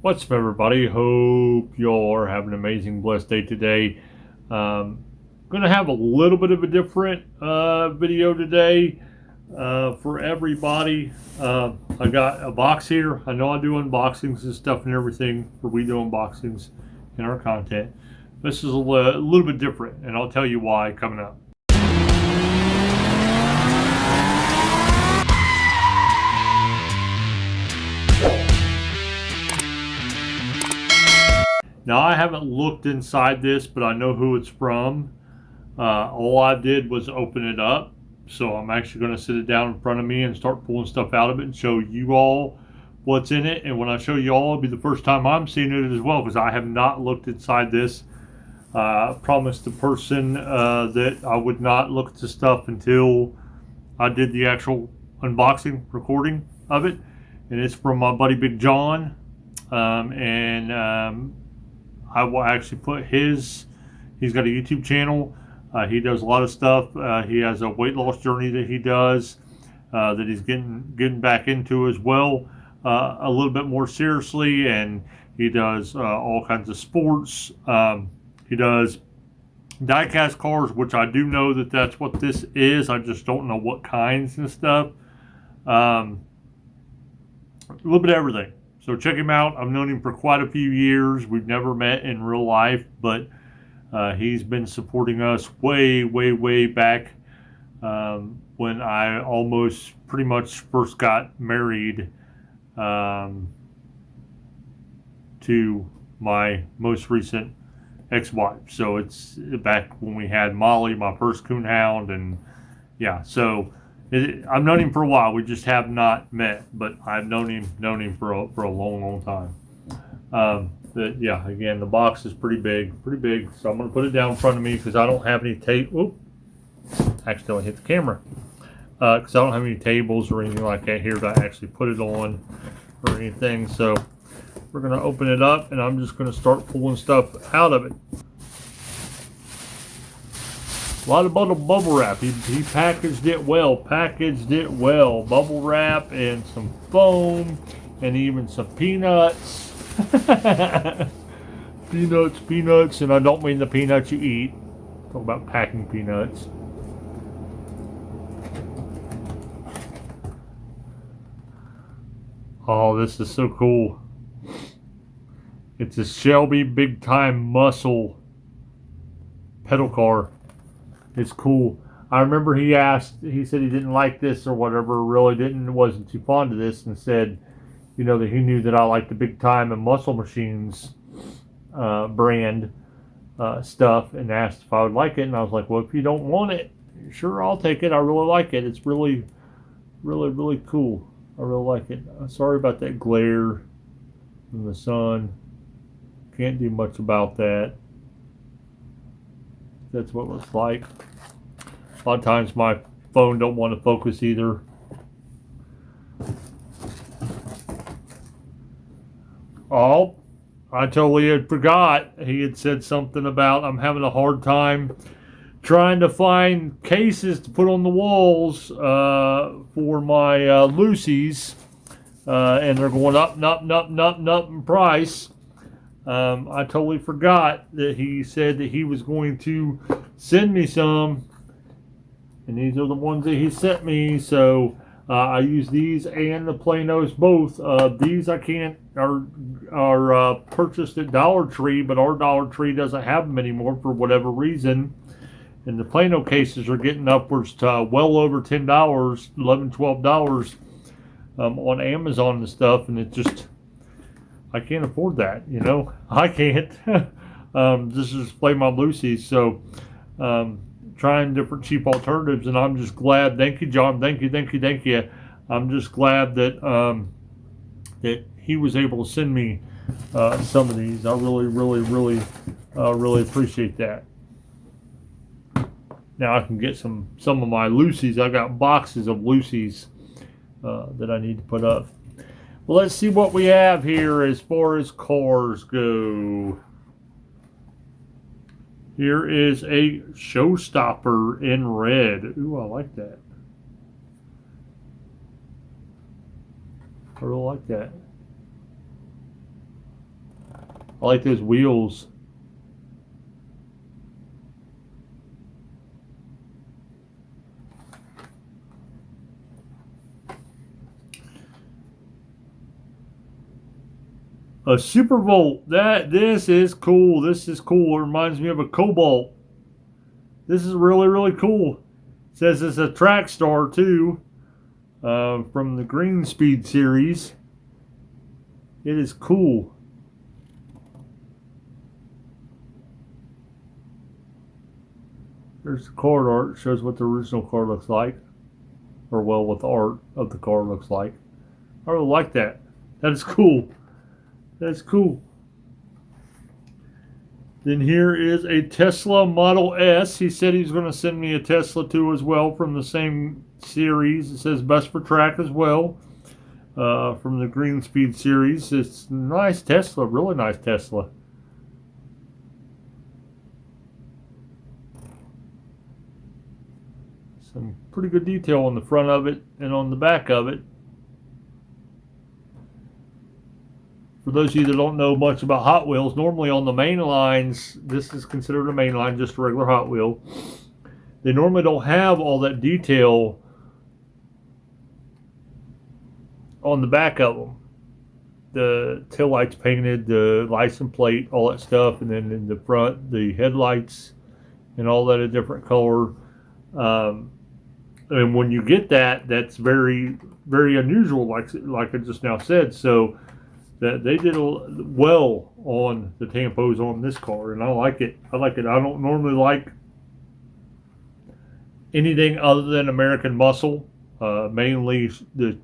What's up, everybody? Hope you're having an amazing, blessed day today. Gonna have a little bit of a different video today for everybody. I got a box here. I know I do unboxings and stuff and everything, where we do unboxings in our content. This is a little bit different, and I'll tell you why coming up. Now, I haven't looked inside this, but I know who it's from. All I did was open it up. So I'm actually going to sit it down in front of me and start pulling stuff out of it and show you all what's in it. And when I show you all, it'll be the first time I'm seeing it as well, because I have not looked inside this. I promised the person that I would not look at the stuff until I did the actual unboxing recording of it. And it's from my buddy Big John. I will actually put he's got a YouTube channel. He does a lot of stuff. He has a weight loss journey that he does that he's getting back into as well, a little bit more seriously. And he does all kinds of sports. He does diecast cars, which I do know that that's what this is. I just don't know what kinds and stuff. A little bit of everything. So check him out. I've known him for quite a few years. We've never met in real life, but he's been supporting us way, way, way back when I almost pretty much first got married to my most recent ex-wife. So it's back when we had Molly, my first coonhound, and yeah. So I've known him for a while. We just have not met, but I've known him for a long, long time. But yeah, again, the box is pretty big. So I'm gonna put it down in front of me because I don't have any tape. Oop! Accidentally hit the camera. Because I don't have any tables or anything like that here to actually put it on or anything. So we're gonna open it up, and I'm just gonna start pulling stuff out of it. A lot of bubble wrap. He packaged it well. Bubble wrap and some foam and even some peanuts. Peanuts, and I don't mean the peanuts you eat. Talk about packing peanuts. Oh, this is so cool. It's a Shelby Big Time Muscle pedal car. It's cool. I remember he said he didn't like this or whatever, wasn't too fond of this, and said, that he knew that I liked the Big Time and Muscle Machines brand stuff, and asked if I would like it. And I was like, well, if you don't want it, sure, I'll take it. I really like it. It's really, really, really cool. I really like it. Sorry about that glare from the sun. Can't do much about that. That's what it looks like. A lot of times my phone don't want to focus either. Oh, I totally had forgot. He had said something about I'm having a hard time trying to find cases to put on the walls for my Lucy's, and they're going up in price. I totally forgot that he said that he was going to send me some, and these are the ones that he sent me. So I use these and the Planos both. These are purchased at Dollar Tree, but our Dollar Tree doesn't have them anymore for whatever reason. And the Plano cases are getting upwards to well over $10, $11, $12 on Amazon and stuff, and it just, I can't afford that, I can't. This is play my Lucy's, so trying different cheap alternatives, and I'm just glad. Thank you, John. Thank you. I'm just glad that that he was able to send me some of these. I really appreciate that. Now I can get some of my Lucy's. I got boxes of Lucy's that I need to put up. Well, let's see what we have here as far as cars go. Here is a Showstopper in red. Ooh, I like that. I really like that. I like those wheels. A Super Volt. This is cool. This is cool. It reminds me of a Cobalt. This is really, really cool. It says it's a track star too, from the Green Speed series. It is cool. There's the card art. It shows what the original car looks like, or well, what the art of the car looks like. I really like that. That is cool. That's cool. Then here is a Tesla Model S. He said he's going to send me a Tesla too as well from the same series. It says best for track as well, from the Green Speed series. It's nice Tesla, really nice Tesla. Some pretty good detail on the front of it and on the back of it. For those of you that don't know much about Hot Wheels, normally on the main lines, this is considered a main line, just a regular Hot Wheel. They normally don't have all that detail on the back of them. The taillights painted, the license plate, all that stuff, and then in the front, the headlights and all that a different color. And when you get that, that's very, very unusual, like I just now said. So that they did well on the tampos on this car, and I like it. I like it. I don't normally like anything other than American muscle, mainly the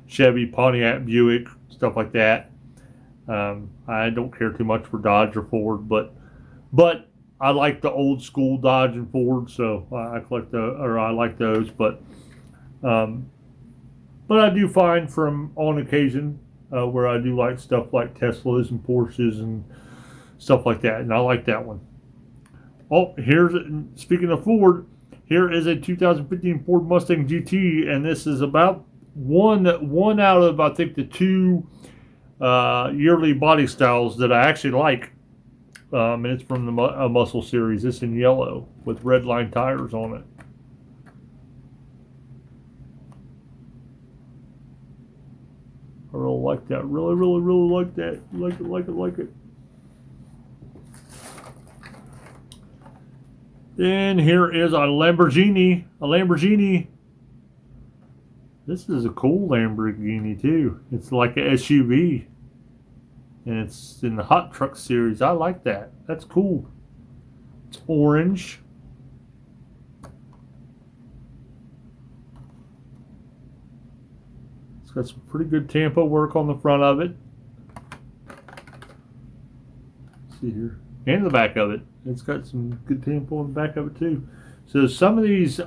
Chevy, Pontiac, Buick, stuff like that. I don't care too much for Dodge or Ford, but I like the old school Dodge and Ford, so I like those. But I do find from on occasion where I do like stuff like Teslas and Porsches and stuff like that, and I like that one. Oh, speaking of Ford, here is a 2015 Ford Mustang GT, and this is about one out of, I think, the two yearly body styles that I actually like. And it's from the Muscle series. It's in yellow with red line tires on it. I really like that. Really, really, really like that. Like it. Then here is a Lamborghini. This is a cool Lamborghini too. It's like an SUV. And it's in the Hot Truck series. I like that. That's cool. It's orange. It's got some pretty good tampo work on the front of it. Let's see here. And the back of it. It's got some good tampo on the back of it too. So some of these,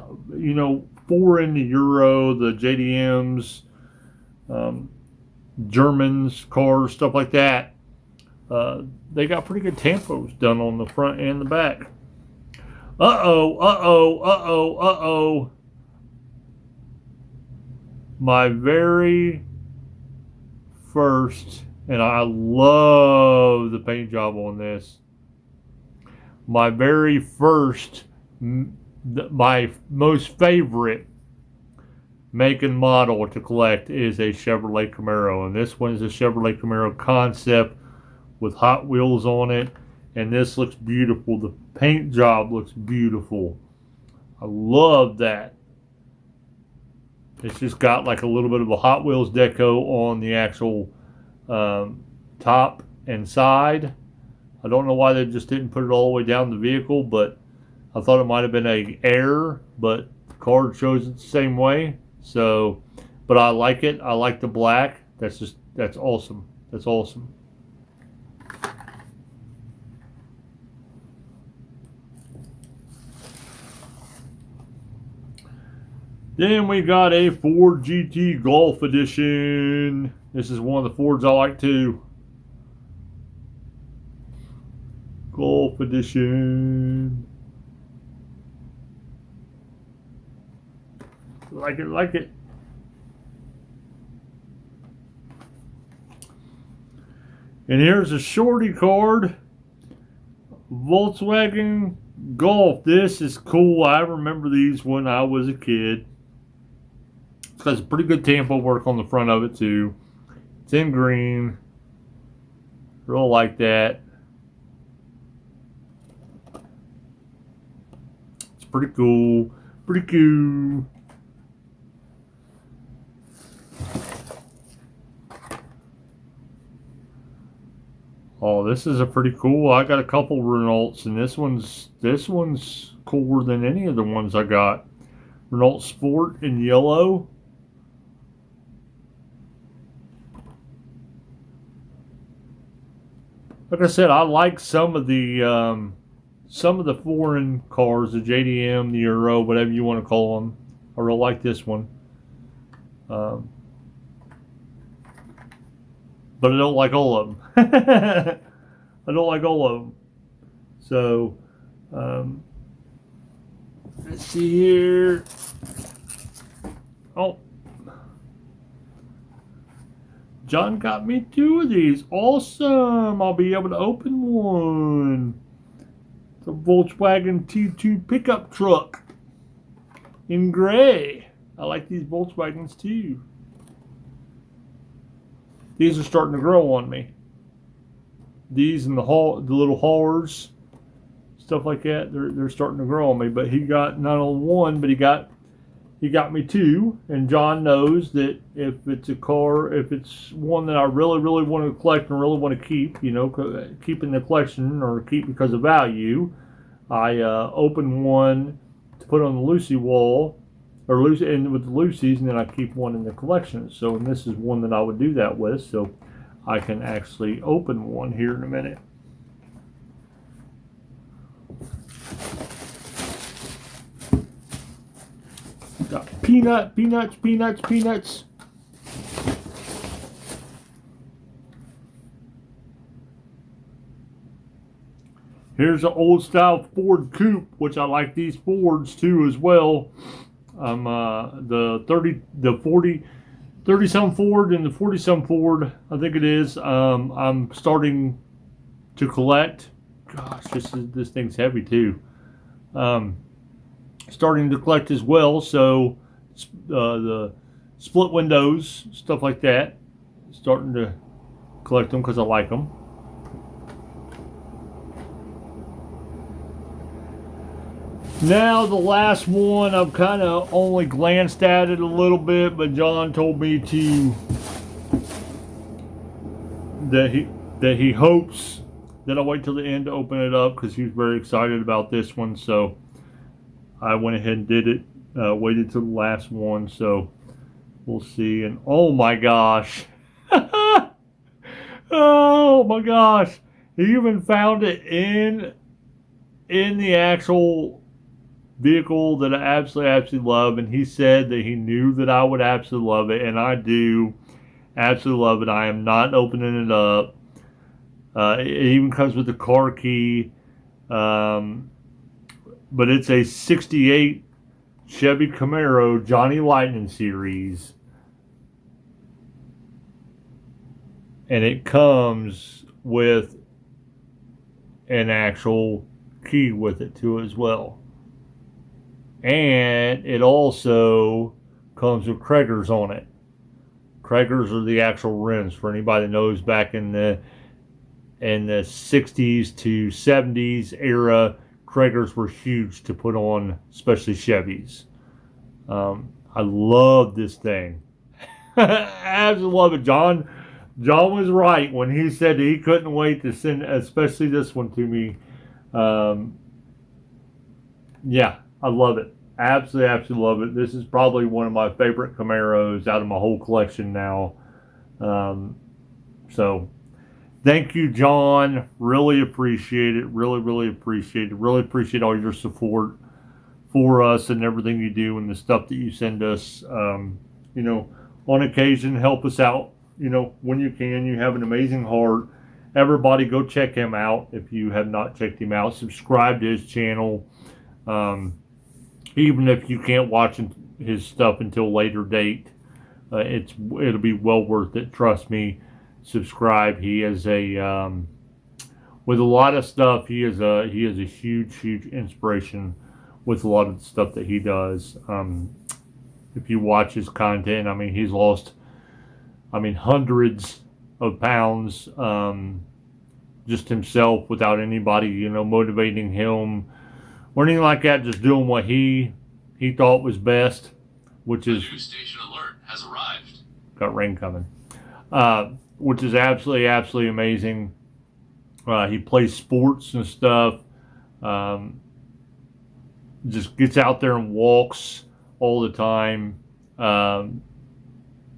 foreign, the Euro, the JDMs, Germans, cars, stuff like that. They got pretty good tampos done on the front and the back. My very first, and I love the paint job on this. My very first, my most favorite make and model to collect is a Chevrolet Camaro, and this one is a Chevrolet Camaro concept with Hot Wheels on it, and this looks beautiful. The paint job looks beautiful. I love that. It's just got like a little bit of a Hot Wheels deco on the actual top and side. I don't know why they just didn't put it all the way down the vehicle, but I thought it might have been a error, but the card shows it the same way. So, but I like it. I like the black. That's awesome. That's awesome. Then we got a Ford GT Golf Edition. This is one of the Fords I like too. Golf Edition. Like it. And here's a shorty card. Volkswagen Golf. This is cool. I remember these when I was a kid. It's got some pretty good tempo work on the front of it too. It's in green. Real like that. It's pretty cool. Pretty cool. Oh, this is a pretty cool. I got a couple Renaults, and this one's cooler than any of the ones I got. Renault Sport in yellow. Like I said, I like some of the foreign cars, the JDM, the Euro, whatever you want to call them. I really like this one. Um, but I don't like all of them. I don't like all of them. So, um, let's see here. Oh, John got me 2 of these. Awesome. I'll be able to open one. It's a Volkswagen T2 pickup truck in gray. I like these Volkswagens too. These are starting to grow on me. These and the little haulers, stuff like that, they're starting to grow on me. But he got not only one, but he got me 2. And John knows that if it's one that I really, really want to collect and really want to keep, keep in the collection or keep because of value, I open one to put on the Lucy wall, or Lucy, and with the Lucy's, and then I keep one in the collection. So, and this is one that I would do that with. So, I can actually open one here in a minute. Got peanuts. Here's an old style Ford coupe, which I like these Fords too as well. The 30 some Ford and the 40 some Ford, I think it is. I'm starting to collect. Gosh, this thing's heavy too. Starting to collect as well. So the split windows, stuff like that. Starting to collect them because I like them. Now the last one, I've kind of only glanced at it a little bit, but John told me that he hopes that I wait till the end to open it up because he's very excited about this one. So I went ahead and did it. Waited till the last one, so we'll see. And oh my gosh, oh my gosh, he even found it in the actual vehicle that I absolutely love, and he said that he knew that I would absolutely love it, and I do absolutely love it. I am not opening it up. It even comes with the car key, but it's a '68 Chevy Camaro Johnny Lightning series, and it comes with an actual key with it too as well. And it also comes with Krager's on it. Krager's are the actual rims for anybody that knows back in the 60s to 70s era. Krager's were huge to put on, especially Chevys. I love this thing. I absolutely love it. John was right when he said that he couldn't wait to send, especially this one to me. Yeah, I love it. Absolutely love it. This is probably one of my favorite Camaros out of my whole collection now. So, thank you, John. Really appreciate it. Really appreciate it. Really appreciate all your support for us and everything you do and the stuff that you send us. On occasion, help us out. When you can. You have an amazing heart. Everybody, go check him out if you have not checked him out. Subscribe to his channel. Even if you can't watch his stuff until later date, it'll be well worth it. Trust me. subscribe. He is a with a lot of stuff. He is a huge inspiration with a lot of the stuff that he does. If you watch his content, I mean, he's lost, I mean, hundreds of pounds just himself without anybody, you know, motivating him or anything like that. Just doing what he thought was best, which is news station alert has arrived. Got rain coming, which is absolutely amazing. He plays sports and stuff. Just gets out there and walks all the time.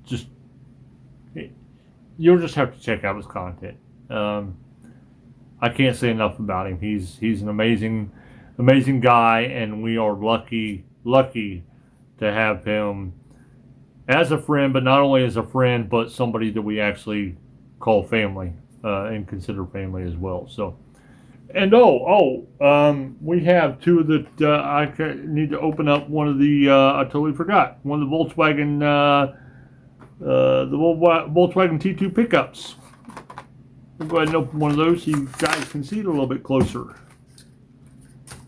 Just you'll just have to check out his content. I can't say enough about him. He's an amazing guy, and we are lucky to have him as a friend, but not only as a friend, but somebody that we actually call family and consider family as well. So, and we have two of the. I need to open up one of the. I totally forgot one of the Volkswagen. The Volkswagen T2 pickups. We'll go ahead and open one of those so you guys can see it a little bit closer.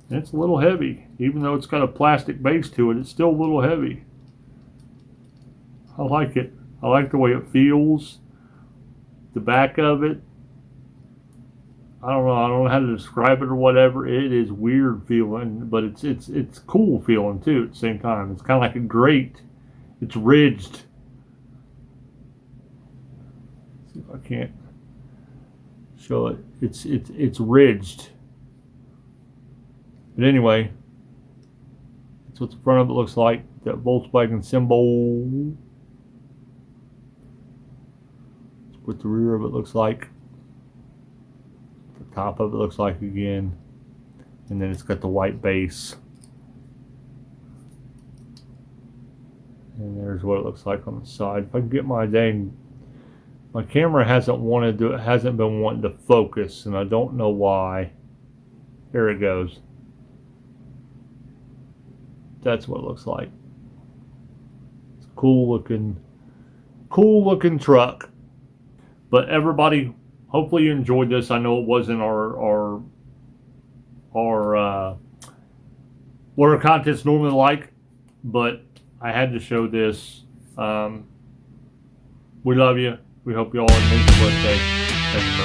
It's a little heavy, even though it's got a plastic base to it. It's still a little heavy. I like it. I like the way it feels. The back of it. I don't know how to describe it or whatever. It is weird feeling, but it's cool feeling too at the same time. It's kind of like a grate. It's ridged. Let's see if I can't show it. It's ridged. But anyway, that's what the front of it looks like. That Volkswagen symbol. That's what the rear of it looks like. The top of it looks like again. And then it's got the white base. And there's what it looks like on the side. If I can get my camera hasn't been wanting to focus, and I don't know why. There it goes. That's what it looks like. It's a cool looking truck. But everybody, hopefully you enjoyed this. I know it wasn't our what our content's normally like, but I had to show this. We love you. We hope you all have a blessed day. Thanks for